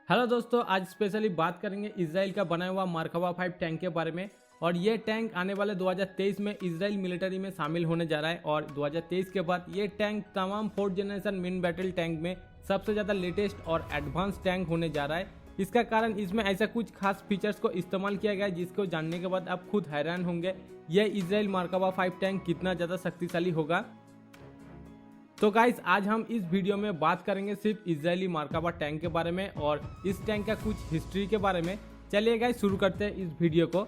Hello दोस्तों, आज specially बात करेंगे इजराइल का बनाया हुआ मरकावा 5 टैंक के बारे में। और ये टैंक आने वाले 2023 में इजराइल मिलिट्री में शामिल होने जा रहा है। और 2023 के बाद ये टैंक तमाम 4th जनरेशन मिन बैटल टैंक में सबसे ज़्यादा लेटेस्ट और एडवांस टैंक होने जा रहा है। इसका कारण इसमें ऐसा कुछ खास फीचर्स को इस्तेमाल किया गया है जिसको जानने के बाद आप खुद हैरान होंगे यह इजराइल मरकावा 5 टैंक कितना ज़्यादा शक्तिशाली होगा। तो गाइस, आज हम इस वीडियो में बात करेंगे सिर्फ इजरायली मरकावा टैंक के बारे में और इस टैंक का कुछ हिस्ट्री के बारे में। चलिए गाइस, शुरू करते हैं इस वीडियो को।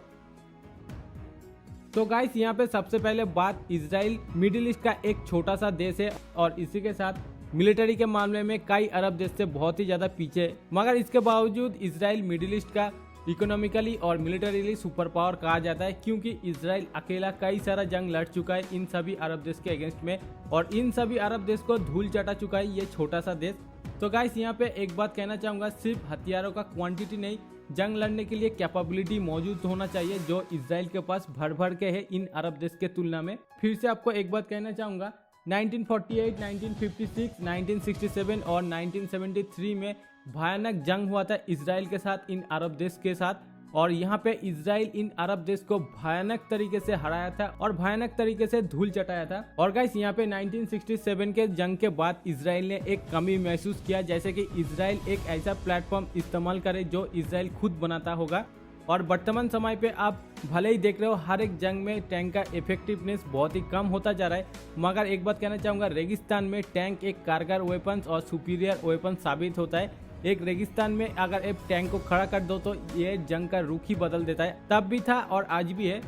तो गाइस, यहाँ पे सबसे पहले बात, इजराइल मिडिल ईस्ट का एक छोटा सा देश है और इसी के साथ मिलिट्री के मामले में कई अरब देश से बहुत ही ज़्यादा पीछे है। मगर इसके बावजूद इजराइल मिडिल ईस्ट का इकोनॉमिकली और मिलिटरीली सुपर पावर कहा जाता है, क्योंकि इजराइल अकेला कई सारा जंग लड़ चुका है इन सभी अरब देश के अगेंस्ट में और इन सभी अरब देश को धूल चटा चुका है ये छोटा सा देश। तो गाइस, यहाँ पे एक बात कहना चाहूँगा, सिर्फ हथियारों का क्वांटिटी नहीं, जंग लड़ने के लिए कैपेबिलिटी मौजूद होना चाहिए जो इजराइल के पास भर भर के है इन अरब देश के तुलना में। फिर से आपको एक बात कहना चाहूँगा, 1948, 1956, 1967 और 1973 में भयानक जंग हुआ था इजराइल के साथ इन अरब देश के साथ। और यहाँ पे इजराइल इन अरब देश को भयानक तरीके से हराया था और भयानक तरीके से धूल चटाया था। और गाइस, यहाँ पे 1967 के जंग के बाद इजराइल ने एक कमी महसूस किया, जैसे कि इजराइल एक ऐसा प्लेटफॉर्म इस्तेमाल करे जो इजराइल खुद बनाता होगा। और वर्तमान समय पे आप भले ही देख रहे हो हर एक जंग में टैंक का इफेक्टिवनेस बहुत ही कम होता जा रहा है, मगर एक बात कहना चाहूँगा, रेगिस्तान में टैंक एक कारगर वेपन्स और सुपीरियर वेपन साबित होता है। एक रेगिस्तान में अगर एक टैंक को खड़ा कर दो तो ये जंग का रुख ही बदल देता है। तब भी था और आज भी है।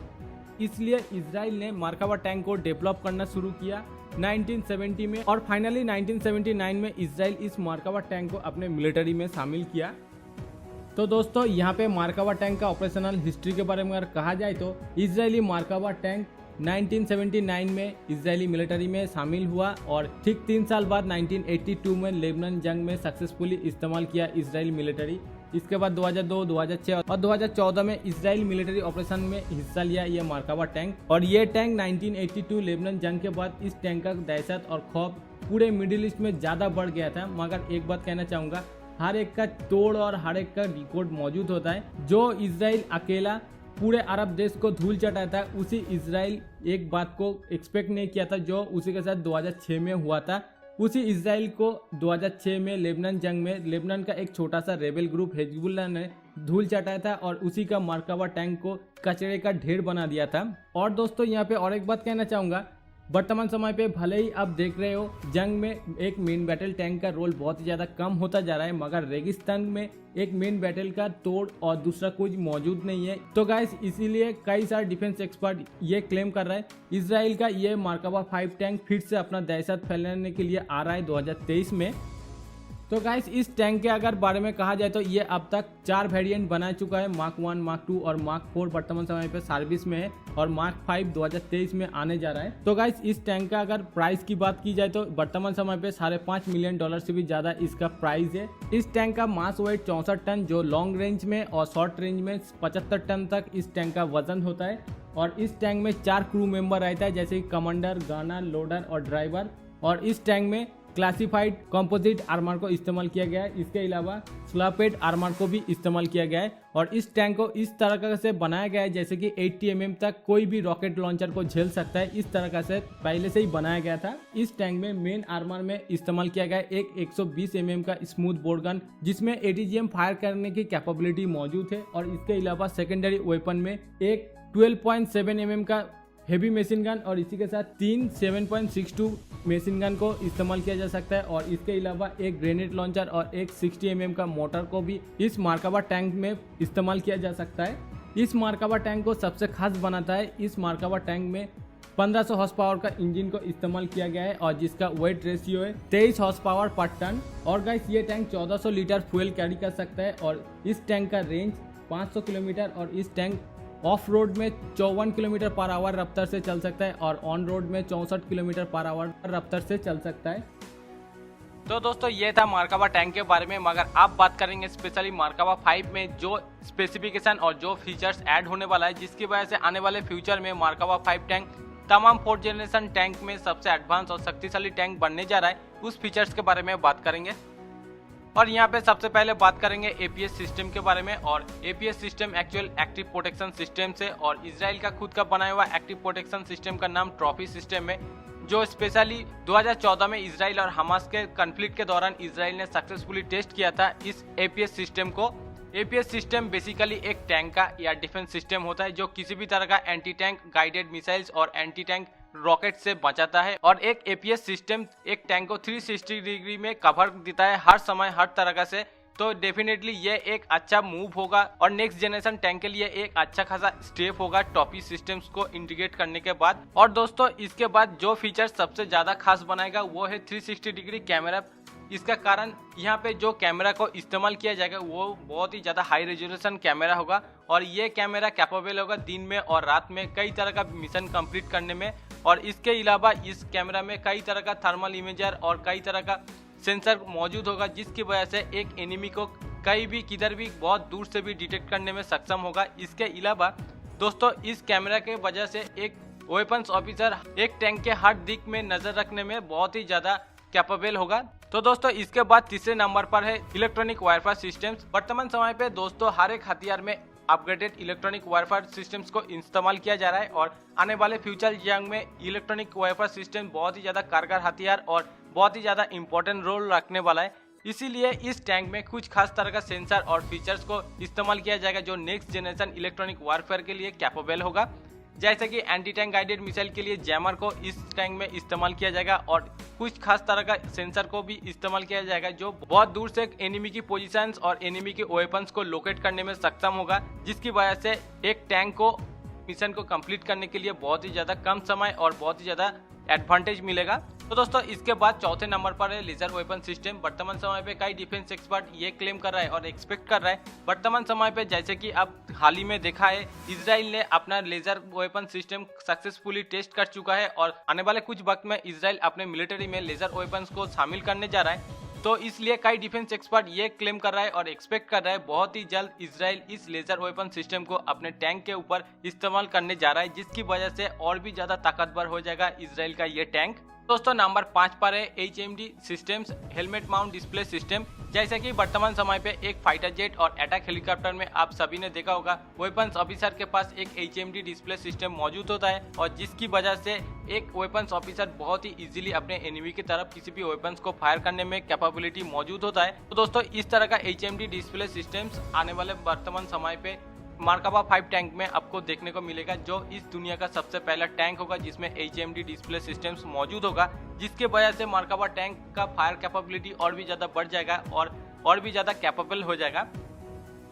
इसलिए इजराइल ने मरकावा टैंक को डेवलप करना शुरू किया 1970 में और फाइनली 1979 में इजराइल इस मरकावा टैंक को अपने मिलिट्री में शामिल किया। तो दोस्तों, यहाँ पे मरकावा टैंक का ऑपरेशनल हिस्ट्री के बारे में अगर कहा जाए तो इजरायली मरकावा टैंक 1979 में इजरायली मिलिट्री में शामिल हुआ और ठीक 3 साल बाद 1982 में लेबनान जंग में सक्सेसफुली इस्तेमाल किया इजरायली मिलिट्री। इसके बाद 2002, 2006 और 2014 में इजराइल मिलिट्री ऑपरेशन में हिस्सा लिया ये मरकावा टैंक। और ये टैंक 1982 लेबनान जंग के बाद इस टैंक का दहशत और खौफ पूरे मिडिल ईस्ट में ज़्यादा बढ़ गया था। मगर एक बात कहना चाहूँगा, हर एक का तोड़ और हर एक का रिकॉर्ड मौजूद होता है। जो इजराइल अकेला पूरे अरब देश को धूल चटाया था, उसी इजराइल एक बात को एक्सपेक्ट नहीं किया था जो उसी के साथ 2006 में हुआ था। उसी इजराइल को 2006 में लेबनान जंग में लेबनान का एक छोटा सा रेबल ग्रुप हिजबुल्लाह ने धूल चटाया था और उसी का मरकावा टैंक को कचरे का ढेर बना दिया था। और दोस्तों, यहाँ पे और एक बात कहना चाहूँगा, वर्तमान समय पे भले ही आप देख रहे हो जंग में एक मेन बैटल टैंक का रोल बहुत ही ज़्यादा कम होता जा रहा है, मगर रेगिस्तान में एक मेन बैटल का तोड़ और दूसरा कुछ मौजूद नहीं है। तो गाइस, इसीलिए कई सारे डिफेंस एक्सपर्ट ये क्लेम कर रहे हैं इजराइल का ये मरकावा 5 टैंक फिर से अपना दहशत फैलाने के लिए आ रहा है 2023 में। तो गाइस, इस टैंक के अगर बारे में कहा जाए तो ये अब तक 4 वेरिएंट बना चुका है। मार्क 1, मार्क 2 और मार्क 4 वर्तमान समय पे सर्विस में है और मार्क 5 2023 में आने जा रहा है। तो गाइस, इस टैंक का अगर प्राइस की बात की जाए तो वर्तमान समय पे $5.5 मिलियन से भी ज्यादा इसका प्राइस है। इस टैंक का मास वेट 64 टन जो लॉन्ग रेंज में और शॉर्ट रेंज में 75 टन तक इस टैंक का वजन होता है। और इस टैंक में 4 क्रू मेंबर रहता है, जैसे कमांडर, गनर, लोडर और ड्राइवर। और इस टैंक में क्लासिफाइड कंपोजिट आर्मर को इस्तेमाल किया गया है। इसके अलावा स्लैपेड आर्मर को भी इस्तेमाल किया गया है। और इस टैंक को इस तरह से बनाया गया है जैसे कि 80 mm तक कोई भी रॉकेट लॉन्चर को झेल सकता है। इस तरह से पहले से ही बनाया गया था। इस टैंक में मेन आर्मर में इस्तेमाल किया गया है एक 120 mm का स्मूथ बोर गन, जिसमें ATGM फायर करने की कैपेबिलिटी मौजूद है। और इसके अलावा सेकेंडरी वेपन में एक 12.7 mm का हेवी मशीन गन और इसी के साथ 3 7.62 मशीन गन को इस्तेमाल किया जा सकता है। और इसके अलावा एक ग्रेनेड लॉन्चर और एक 60 mm का मोटर को भी इस मरकावा टैंक में इस्तेमाल किया जा सकता है। इस मरकावा टैंक को सबसे खास बनाता है, इस मरकावा टैंक में 1500 हॉर्स पावर का इंजन को इस्तेमाल किया गया है और जिसका वेट रेशियो है 23 हॉर्स पावर पर टन। और गाइस, ये टैंक 1400 लीटर फ्यूल कैरी कर सकता है और इस टैंक का रेंज 500 किलोमीटर और इस टैंक ऑफ रोड में 54 किलोमीटर पर आवर रफ्तार से चल सकता है और ऑन रोड में 64 किलोमीटर पर आवर रफ्तार से चल सकता है। तो दोस्तों, ये था मरकावा टैंक के बारे में। मगर आप बात करेंगे स्पेशली मरकावा 5 में जो स्पेसिफिकेशन और जो फीचर्स ऐड होने वाला है, जिसकी वजह से आने वाले फ्यूचर में मरकावा 5 टैंक तमाम 4th जनरेशन टैंक में सबसे एडवांस और शक्तिशाली टैंक बनने जा रहा है। उस फीचर्स के बारे में बात करेंगे। और यहाँ पे सबसे पहले बात करेंगे एपीएस सिस्टम के बारे में। और APS system actual active protection system से, और इजराइल का खुद का बनाया हुआ एक्टिव प्रोटेक्शन सिस्टम का नाम ट्रॉफी सिस्टम है, जो स्पेशली 2014 में इजराइल और हमास के कॉन्फ्लिक्ट के दौरान इजराइल ने सक्सेसफुली टेस्ट किया था इस एपीएस सिस्टम को। एपीएस सिस्टम बेसिकली एक टैंक का या डिफेंस सिस्टम होता है जो किसी भी तरह का एंटी टैंक गाइडेड मिसाइल्स और एंटी टैंक रॉकेट से बचाता है। और एक एपीएस सिस्टम एक टैंक को 360 डिग्री में कवर देता है हर समय हर तरह से। तो डेफिनेटली ये एक अच्छा मूव होगा और नेक्स्ट जनरेशन टैंक के लिए एक अच्छा खासा स्टेप होगा टॉपी सिस्टम्स को इंटीग्रेट करने के बाद। और दोस्तों इसके बाद जो फीचर सबसे ज्यादा खास बनाएगा वो है 360 डिग्री कैमरा। इसका कारण यहाँ पे जो कैमरा को इस्तेमाल किया जाएगा वो बहुत ही ज्यादा हाई रेजोल्यूशन कैमरा होगा, और ये कैमरा कैपेबल होगा दिन में और रात में कई तरह का मिशन कंप्लीट करने में। और इसके अलावा इस कैमरा में कई तरह का थर्मल इमेजर और कई तरह का सेंसर मौजूद होगा, जिसकी वजह से एक एनिमी को कहीं भी किधर भी बहुत दूर से भी डिटेक्ट करने में सक्षम होगा। इसके अलावा दोस्तों इस कैमरा के वजह से एक वेपन्स ऑफिसर एक टैंक के हर दिक में नजर रखने में बहुत ही ज्यादा कैपेबल होगा। तो दोस्तों इसके बाद तीसरे नंबर पर है इलेक्ट्रॉनिक वारफेयर सिस्टम्स। वर्तमान समय पे दोस्तों हर एक हथियार में अपग्रेडेड इलेक्ट्रॉनिक वारफेयर सिस्टम्स को इस्तेमाल किया जा रहा है, और आने वाले फ्यूचर जंग में इलेक्ट्रॉनिक वारफेयर सिस्टम बहुत ही ज्यादा कारगर हथियार और बहुत ही ज्यादा इंपॉर्टेंट रोल रखने वाला है। इसीलिए इस टैंक में कुछ खास तरह का सेंसर और फीचर्स को इस्तेमाल किया जाएगा जो नेक्स्ट जनरेशन इलेक्ट्रॉनिक वारफेयर के लिए कैपेबल होगा। जैसे कि एंटी टैंक गाइडेड मिसाइल के लिए जैमर को इस टैंक में इस्तेमाल किया जाएगा, और कुछ खास तरह का सेंसर को भी इस्तेमाल किया जाएगा जो बहुत दूर से एनिमी की पोजीशंस और एनिमी के वेपन्स को लोकेट करने में सक्षम होगा, जिसकी वजह से एक टैंक को मिशन को कंप्लीट करने के लिए बहुत ही ज्यादा कम समय और बहुत ही ज्यादा एडवांटेज मिलेगा। तो दोस्तों इसके बाद चौथे नंबर पर है लेजर वेपन सिस्टम। वर्तमान समय पे कई डिफेंस एक्सपर्ट ये क्लेम कर रहा है और एक्सपेक्ट कर रहा है वर्तमान समय पे, जैसे कि अब हाल ही में देखा है इजराइल ने अपना laser weapon system successfully test कर चुका है, और आने वाले कुछ वक्त में इजराइल अपने मिलिट्री में लेजर वेपन्स को शामिल करने जा रहा है। तो इसलिए कई डिफेंस एक्सपर्ट ये क्लेम कर रहा है और एक्सपेक्ट कर रहा है बहुत ही जल्द इजराइल इस लेजर वेपन सिस्टम को अपने टैंक के ऊपर इस्तेमाल करने जा रहा है, जिसकी वजह से और भी ज्यादा ताकतवर हो जाएगा इजराइल का ये टैंक। दोस्तों नंबर 5 पर है HMD systems helmet mount display system. जैसे कि वर्तमान समय पे एक फाइटर जेट और अटैक हेलीकॉप्टर में आप सभी ने देखा होगा वेपन्स ऑफिसर के पास एक HMD डिस्प्ले सिस्टम मौजूद होता है, और जिसकी वजह से एक वेपन्स ऑफिसर बहुत ही इजीली अपने एनिमी की तरफ किसी भी वेपन्स को फायर करने में कैपेबिलिटी मौजूद होता है। तो दोस्तों इस तरह का HMD डिस्प्ले सिस्टम्स आने वाले वर्तमान समय पे मरकाबा 5 टैंक में आपको देखने को मिलेगा, जो इस दुनिया का सबसे पहला टैंक होगा जिसमें HMD डिस्प्ले सिस्टम्स मौजूद होगा, जिसके वजह से मरकाबा टैंक का फायर कैपेबिलिटी और भी ज्यादा बढ़ जाएगा और भी ज्यादा कैपेबल हो जाएगा।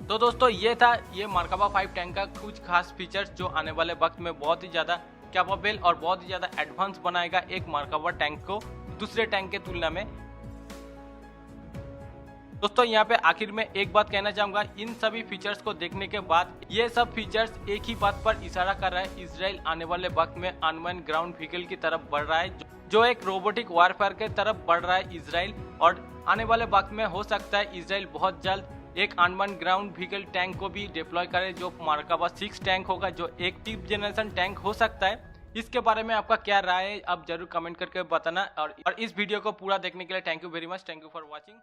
तो दोस्तों ये था ये मरकाबा 5 टैंक का कुछ खास फीचर्स जो आने वाले वक्त में बहुत ही ज्यादा कैपेबल और बहुत ही ज्यादा एडवांस बनाएगा एक मरकाबा टैंक को दूसरे टैंक के तुलना में। दोस्तों यहाँ पे आखिर में एक बात कहना चाहूंगा, इन सभी फीचर्स को देखने के बाद ये सब फीचर्स एक ही बात पर इशारा कर रहा है, इजराइल आने वाले वक्त में अनमैन्ड ग्राउंड व्हीकल की तरफ बढ़ रहा है, जो एक रोबोटिक वारफेयर के तरफ बढ़ रहा है इजराइल। और आने वाले वक्त में हो सकता है इजराइल बहुत जल्द एक अनमैन्ड ग्राउंड व्हीकल टैंक को भी डिप्लॉय करे, जो मरकाबा 6 टैंक होगा, जो एक 5th जनरेशन टैंक हो सकता है। इसके बारे में आपका क्या राय है आप जरूर कमेंट करके बताना, और इस वीडियो को पूरा देखने के लिए thank you very much, thank you for watching.